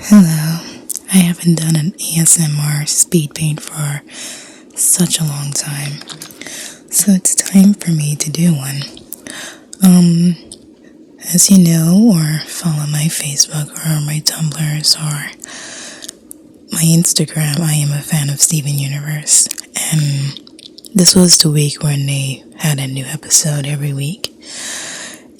Hello. I haven't done an ASMR speed paint for such a long time, so it's time for me to do one. As you know, or follow my Facebook or my Tumblrs or my Instagram, I am a fan of Steven Universe, and this was the week when they had a new episode every week,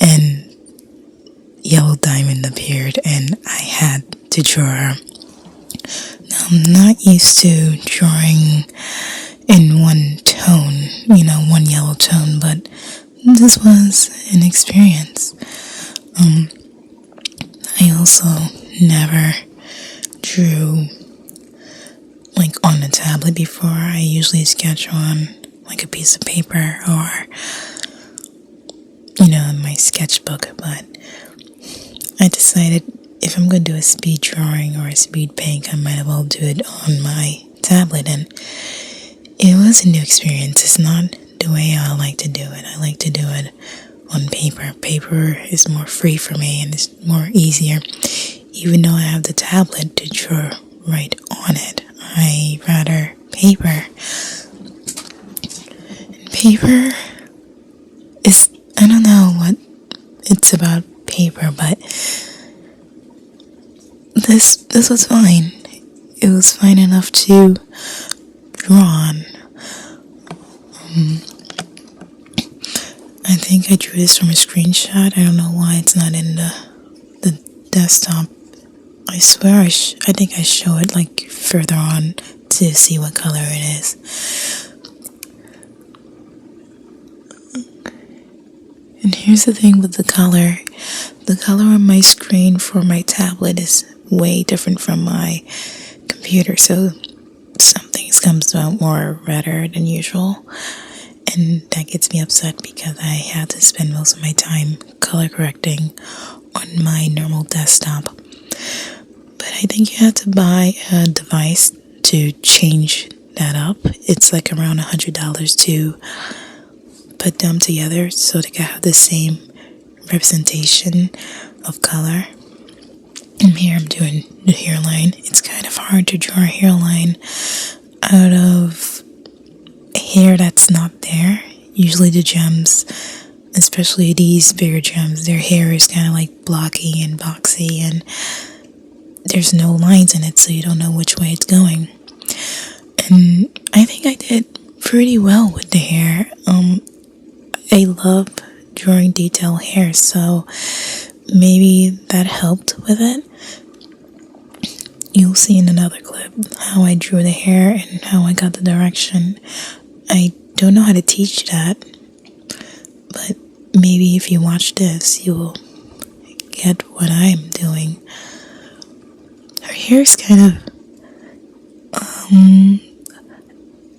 and Yellow Diamond appeared, and I had to draw her. Now, I'm not used to drawing in one tone, one yellow tone, but this was an experience. I also never drew on a tablet before. I usually sketch on a piece of paper or in my sketchbook, but I decided if I'm going to do a speed drawing or a speed paint, I might as well do it on my tablet, and it was a new experience. It's not the way I like to do it. I like to do it on paper. Paper is more free for me and it's more easier, even though I have the tablet to draw right on it. I rather paper. And paper is, I don't know what it's about paper, but this was fine. It was fine enough to draw on. I think I drew this from a screenshot. I don't know why it's not in the desktop. I swear I think I show it further on to see what color it is. And here's the thing with the color. The color on my screen for my tablet is way different from my computer, so some things comes out more redder than usual, and that gets me upset because I had to spend most of my time color correcting on my normal desktop. But I think you have to buy a device to change that up. It's around $100 to put them together so they can have the same representation of color. And here I'm doing the hairline. It's kind of hard to draw a hairline out of hair that's not there. Usually the gems, especially these bigger gems, their hair is kind of blocky and boxy, and there's no lines in it, so you don't know which way it's going. And I think I did pretty well with the hair. I love drawing detailed hair, so maybe that helped with it. You'll see in another clip how I drew the hair and how I got the direction. I don't know how to teach that, but maybe if you watch this, you'll get what I'm doing. Her hair is kind of,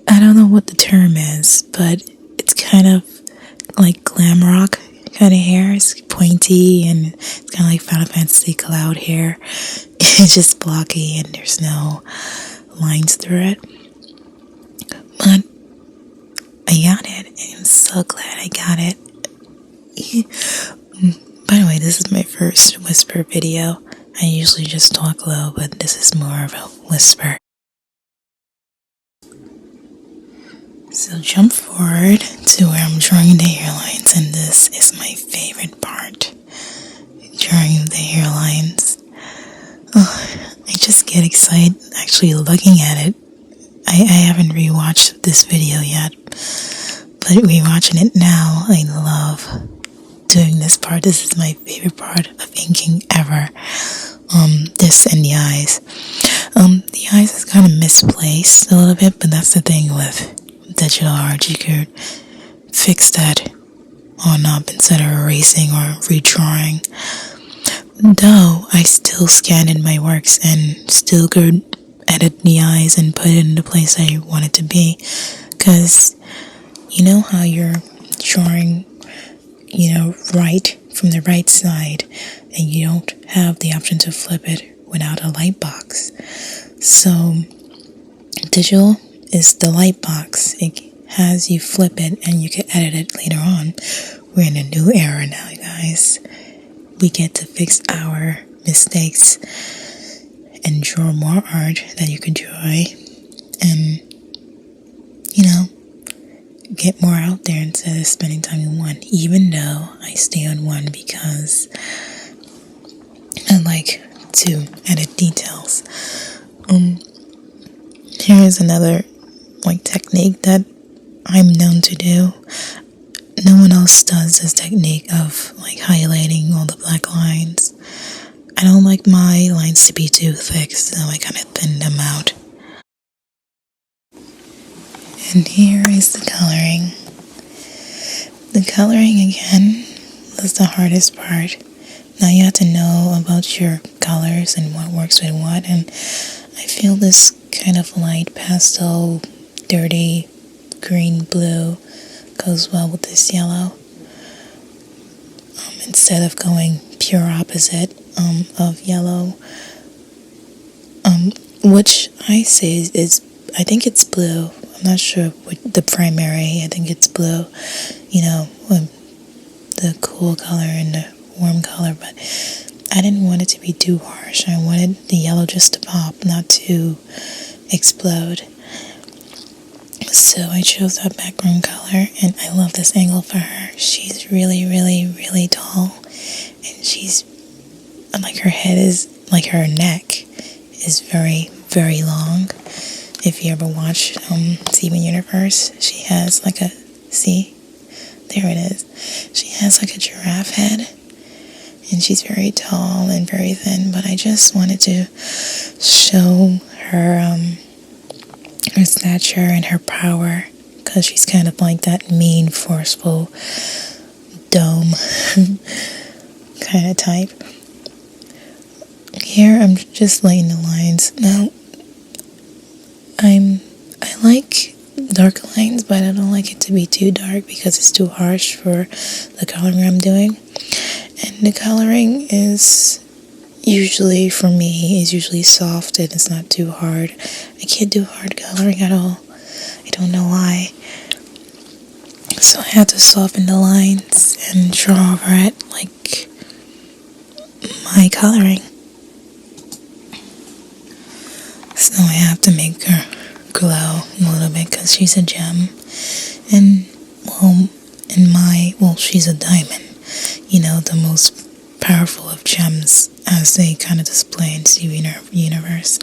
I don't know what the term is, but it's kind of like glam rock kind of hair. It's pointy and it's kind of like Final Fantasy cloud hair. It's just blocky and there's no lines through it. But I got it. I'm so glad I got it. By the way, this is my first whisper video. I usually just talk low, but this is more of a whisper. So jump forward to where I'm drawing the hairlines, and this is my favorite part, drawing the hairlines. Oh, I just get excited actually looking at it. I haven't rewatched this video yet, but rewatching it now, I love doing this part. This is my favorite part of inking ever. This and the eyes. The eyes is kind of misplaced a little bit, but that's the thing with digital art. You could fix that on up instead of erasing or redrawing. Though I still scan in my works and still could edit the eyes and put it in the place I want it to be, because you know how you're drawing right from the right side and you don't have the option to flip it without a light box. So digital is the light box. It has you flip it and you can edit it later on. We're in a new era now, you guys. We get to fix our mistakes and draw more art that you could draw, and get more out there instead of spending time in one, even though I stay on one because I like to edit details. Here is another technique that I'm known to do. No one else does this technique of highlighting all the black lines. I don't like my lines to be too thick, so I kind of thin them out. And here is the coloring. The coloring again was the hardest part. Now you have to know about your colors and what works with what, and I feel this kind of light pastel, dirty green blue goes well with this yellow. Instead of going pure opposite of yellow, which I say is I think it's blue. I'm not sure what the primary, I think it's blue, the cool color and the warm color, but I didn't want it to be too harsh. I wanted the yellow just to pop, not to explode. So I chose that background color, and I love this angle for her. She's really, really, really tall, and she's, her head is, her neck is very, very long. If you ever watch Steven Universe, she has see, there it is. She has a giraffe head, and she's very tall and very thin, but I just wanted to show her her stature and her power, because she's kind of that mean, forceful, dome kind of type. Here I'm just laying the lines. Now, I like dark lines, but I don't like it to be too dark because it's too harsh for the coloring I'm doing. And the coloring is usually, for me, is usually soft and it's not too hard. I can't do hard coloring at all. I don't know why. So I had to soften the lines and draw over it like my coloring. So I have to make her glow a little bit because she's a gem. And, she's a diamond. The most powerful of gems as they kind of display in Steven Universe.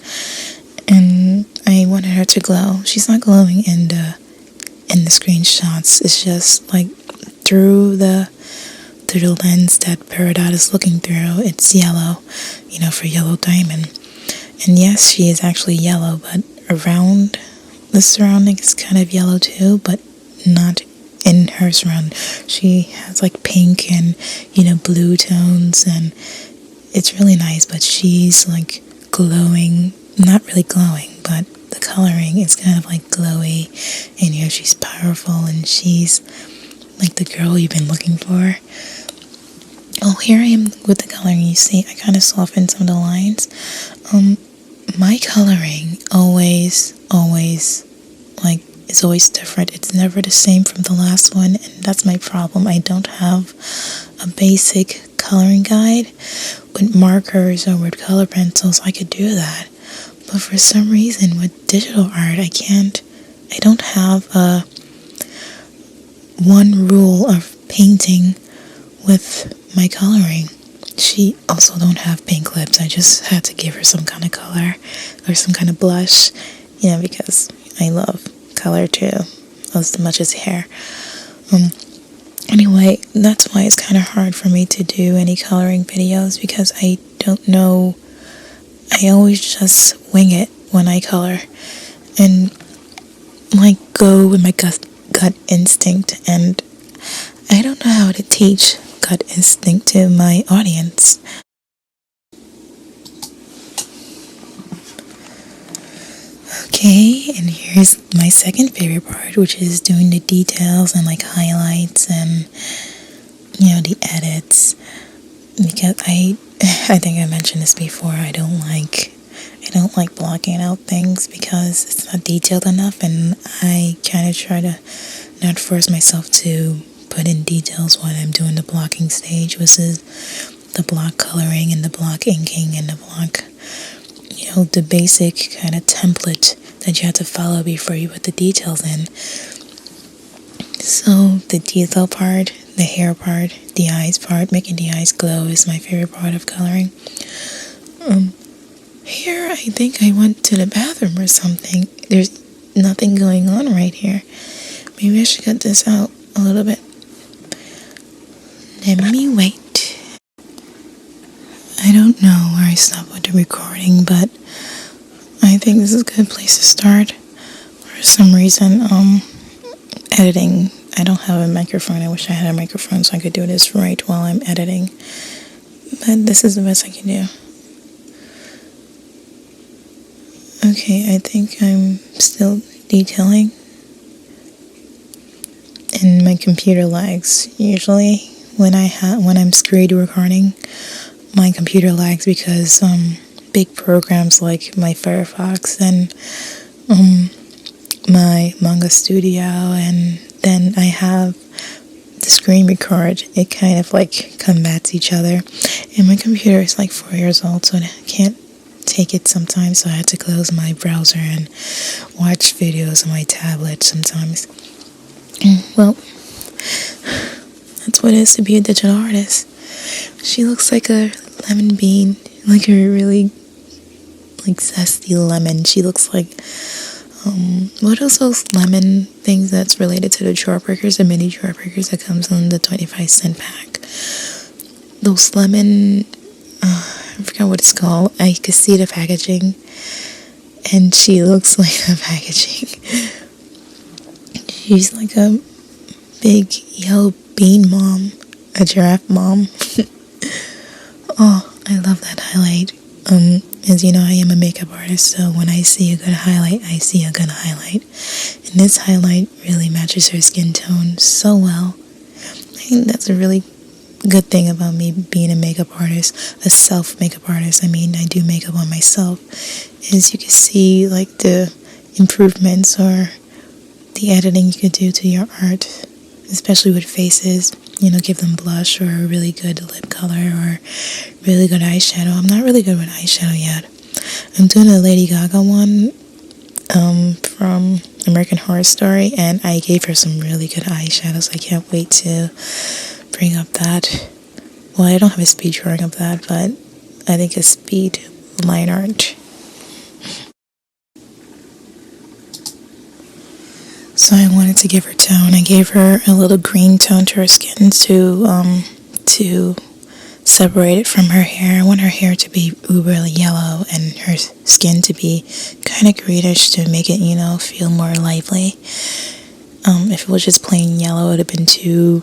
And I wanted her to glow. She's not glowing in the screenshots. It's just through the lens that Peridot is looking through. It's yellow, for yellow diamond. And yes, she is actually yellow, but around the surrounding is kind of yellow too, but not in her surrounding. She has pink and, blue tones, and it's really nice, but she's glowing, not really glowing, but the coloring is kind of glowy, and she's powerful, and she's the girl you've been looking for. Oh, here I am with the coloring. You see, I kind of softened some of the lines. My coloring always, is always different. It's never the same from the last one, and that's my problem. I don't have a basic coloring guide with markers or with color pencils. I could do that, but for some reason with digital art, I don't have one rule of painting with my coloring. She also don't have pink lips. I just had to give her some kind of color or some kind of blush, because I love color too, as much as hair. Anyway, that's why it's kind of hard for me to do any coloring videos, because I don't know. I always just wing it when I color and go with my gut instinct, and I don't know how to teach gut instinct to my audience. Okay, and here's my second favorite part, which is doing the details and highlights and the edits, because I think I mentioned this before. I don't like blocking out things because it's not detailed enough, and I kind of try to not force myself to put in details when I'm doing the blocking stage, which is the block coloring and the block inking and the block the basic kind of template that you have to follow before you put the details in. So the detail part, the hair part, the eyes part, making the eyes glow is my favorite part of coloring. Here I think I went to the bathroom or something. There's nothing going on right here. Maybe I should cut this out a little bit. Let me wait. I don't know where I stopped with the recording, but I think this is a good place to start. For some reason, editing, I don't have a microphone. I wish I had a microphone so I could do this right while I'm editing. But this is the best I can do. Okay, I think I'm still detailing. And my computer lags. Usually when I'm screwed recording, my computer lags because big programs like my Firefox and my Manga Studio, and then I have the screen record. It kind of like combats each other. And my computer is like 4 years old, so I can't take it sometimes, so I had to close my browser and watch videos on my tablet sometimes. Well, that's what it is to be a digital artist. She looks like a lemon bean, like a really like zesty lemon. She looks like what are those lemon things that's related to the Jawbreakers, the mini Jawbreakers that comes in the 25-cent pack. Those lemon, I forgot what it's called. I could see the packaging, and she looks like the packaging. She's like a big yellow bean mom, a giraffe mom. Oh, I love that highlight. As you know, I am a makeup artist, so when I see a good highlight, I see a good highlight. And this highlight really matches her skin tone so well. I think that's a really good thing about me being a makeup artist, a self-makeup artist. I mean, I do makeup on myself. Is you can see like the improvements or the editing you could do to your art, especially with faces. Give them blush or a really good lip color or really good eyeshadow. I'm not really good with eyeshadow yet. I'm doing a Lady Gaga one from American Horror Story, and I gave her some really good eyeshadows. I can't wait to bring up that. Well, I don't have a speed drawing of that, but I think a speed line art. So I wanted to give her tone. I gave her a little green tone to her skin to separate it from her hair. I want her hair to be uber yellow and her skin to be kind of greenish to make it, feel more lively. If it was just plain yellow, it would have been too,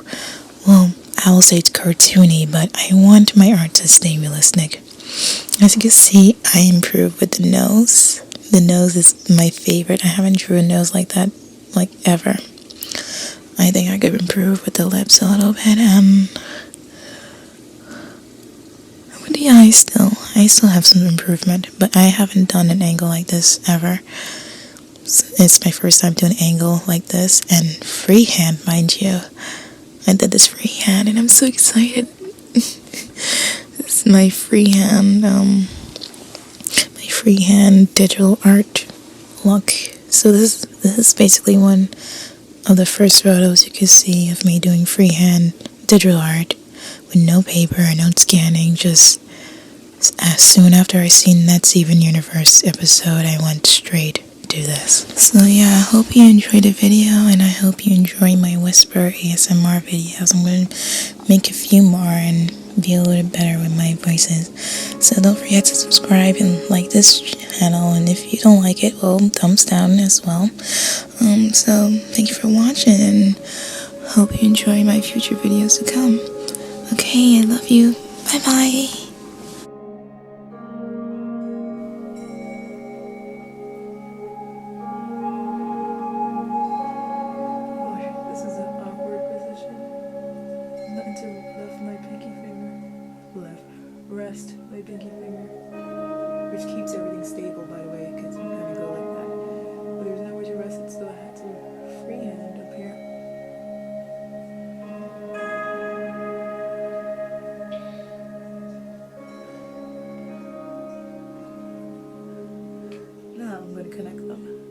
well, I will say it's cartoony, but I want my art to stay realistic. As you can see, I improved with the nose. The nose is my favorite. I haven't drew a nose like that ever. I think I could improve with the lips a little bit, and with the eyes I still have some improvement, but I haven't done an angle like this ever. It's my first time doing an angle like this, and freehand, mind you. I did this freehand, and I'm so excited. This is my freehand digital art look. So this is basically one of the first photos you can see of me doing freehand digital art with no paper, no scanning. Just as soon after I seen that Steven Universe episode, I went straight to this. So yeah, I hope you enjoyed the video, and I hope you enjoy my whisper ASMR videos. I'm going to make a few more and be a little bit better with my voices. So don't forget to subscribe and like this channel, and if you don't like it, well, thumbs down as well. So thank you for watching, and hope you enjoy my future videos to come. Okay, I love you. Bye bye. This is an awkward position. Nothing to lift my pinky finger. Rest my pinky finger. Which keeps everything stable, by the way, because I'm gonna go like that. But there's nowhere to rest it, so I had to freehand up here. connect them.